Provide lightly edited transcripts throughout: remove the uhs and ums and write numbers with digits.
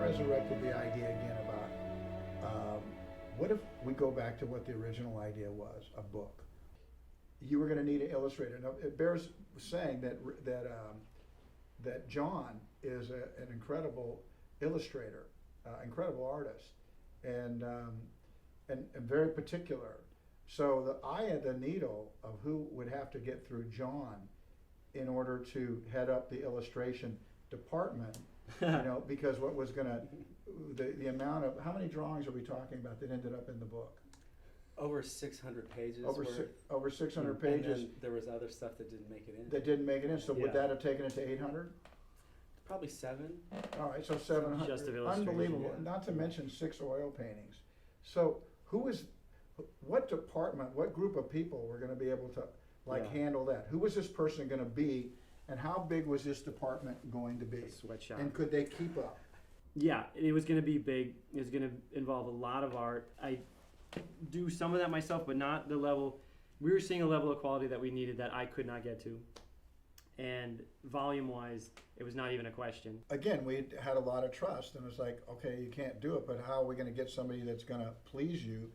resurrected the idea again about what if we go back to what the original idea was, a book. You were going to need an illustrator. Now, it bears saying that Jon is an incredible illustrator, incredible artist, and very particular. So the eye of the needle of who would have to get through Jon in order to head up the illustration department, because what was going to, the amount of, how many drawings are we talking about that ended up in the book? Over 600 pages. Over 600 pages. And then there was other stuff that didn't make it in. That didn't make it in. So would that have taken it to 800? Probably 7. All right, so 700. Just of illustration. Unbelievable. Yeah. Not to mention 6 oil paintings. So what department, what group of people were going to be able to handle that? Who was this person going to be, and how big was this department going to be? A sweatshop. And could they keep up? Yeah, it was going to be big. It was going to involve a lot of art. I do some of that myself, but not the level. We were seeing a level of quality that we needed that I could not get to. And volume-wise, it was not even a question. Again, we had a lot of trust, and it's like, okay, you can't do it, but how are we going to get somebody that's going to please you?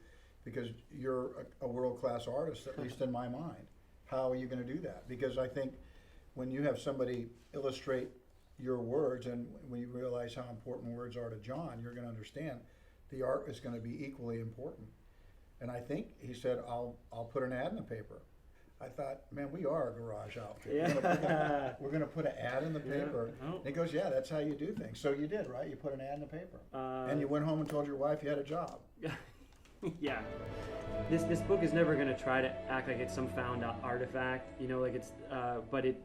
Because you're a world-class artist, at least in my mind. How are you going to do that? Because I think when you have somebody illustrate your words, and when you realize how important words are to Jon, you're going to understand the art is going to be equally important. And I think he said, I'll put an ad in the paper. I thought, man, we are a garage outfit. Yeah. We're going to put an ad in the paper. Yeah. Oh. And he goes, yeah, that's how you do things. So you did, right? You put an ad in the paper. And you went home and told your wife you had a job. Yeah. This book is never going to try to act like it's some found artifact, but it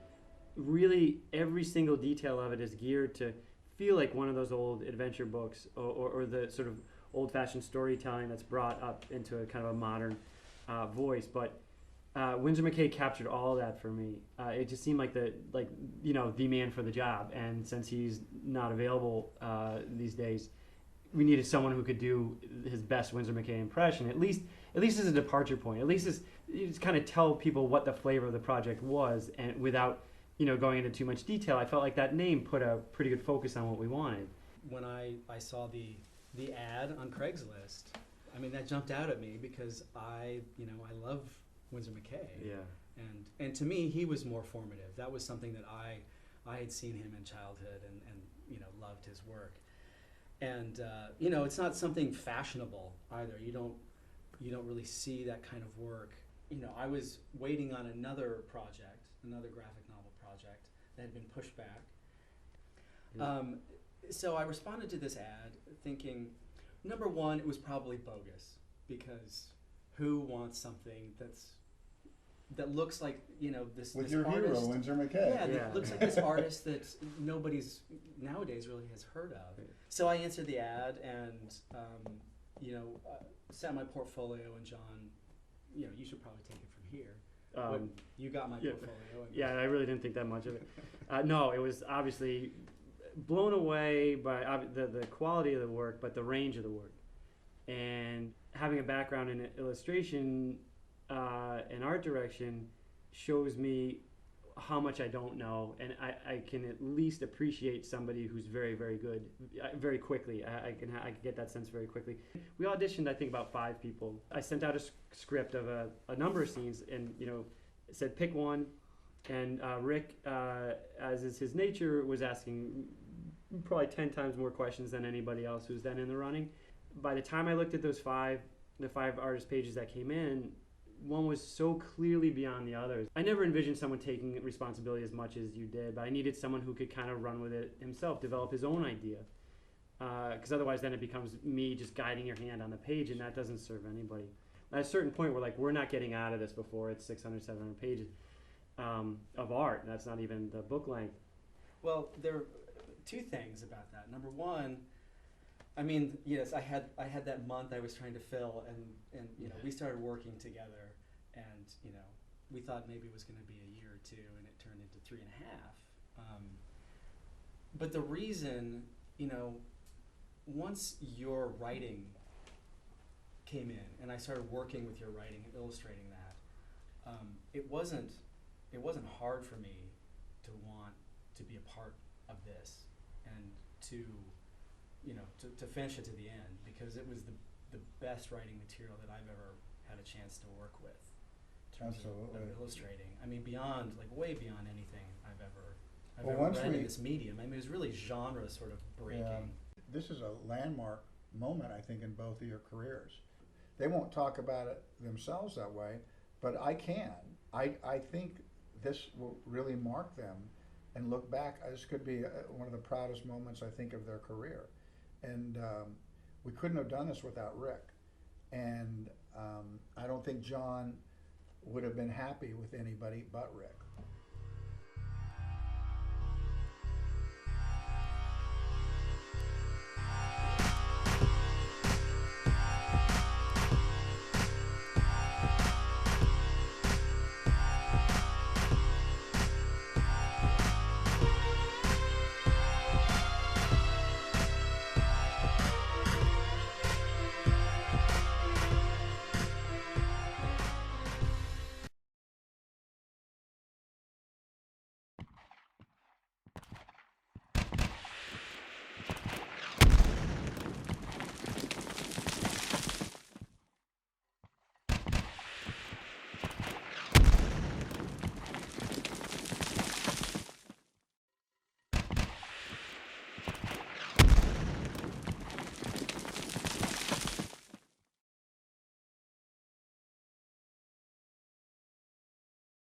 really, every single detail of it is geared to feel like one of those old adventure books or the sort of old-fashioned storytelling that's brought up into a kind of a modern voice. But Winsor McCay captured all of that for me. It just seemed like the man for the job. And since he's not available these days, we needed someone who could do his best Winsor McCay impression. At least as a departure point. At least as you just kind of tell people what the flavor of the project was, and without going into too much detail. I felt like that name put a pretty good focus on what we wanted. When I saw the ad on Craigslist, I mean, that jumped out at me because I love Winsor McCay. Yeah. And to me, he was more formative. That was something that I had seen him in childhood and loved his work. And it's not something fashionable either. You don't really see that kind of work. I was waiting on another graphic novel project that had been pushed back. So I responded to this ad thinking, number one, it was probably bogus, because who wants something that looks like this With this your artist, hero, Winsor McCay. Yeah, that looks like this artist that nobody's nowadays really has heard of. So I answered the ad and sent my portfolio, and Jon, you should probably take it from here. You got my portfolio. Yeah, I really didn't think that much of it. No, it was obviously blown away by the quality of the work, but the range of the work. And having a background in illustration and art direction shows me how much I don't know, and I can at least appreciate somebody who's very, very good very quickly. I can get that sense very quickly. We auditioned, I think, about 5 people. I sent out a script of a number of scenes, and said pick one. And Rick, as is his nature, was asking probably 10 times more questions than anybody else who's then in the running. By the time I looked at the 5 artist pages that came in, one was so clearly beyond the others. I never envisioned someone taking responsibility as much as you did, but I needed someone who could kind of run with it himself, develop his own idea. Because otherwise then it becomes me just guiding your hand on the page, and that doesn't serve anybody. At a certain point, we're not getting out of this before it's 600, 700 pages of art. That's not even the book length. Well, there are 2 things about that. Number one, I mean, yes, I had that month I was trying to fill, and we started working together, and we thought maybe it was going to be a year or 2, and it turned into 3.5. But the reason, once your writing came in, and I started working with your writing and illustrating that, it wasn't hard for me to want to be a part of this and to to finish it to the end, because it was the best writing material that I've ever had a chance to work with. In terms Absolutely. of illustrating. I mean, beyond, like way beyond anything I've ever Well, once read in we- this medium. I mean, it was really genre sort of breaking. Yeah. This is a landmark moment, I think, in both of your careers. They won't talk about it themselves that way, but I can. I think this will really mark them and look back. This could be one of the proudest moments, I think, of their career. And we couldn't have done this without Rick. And I don't think Jon would have been happy with anybody but Rick.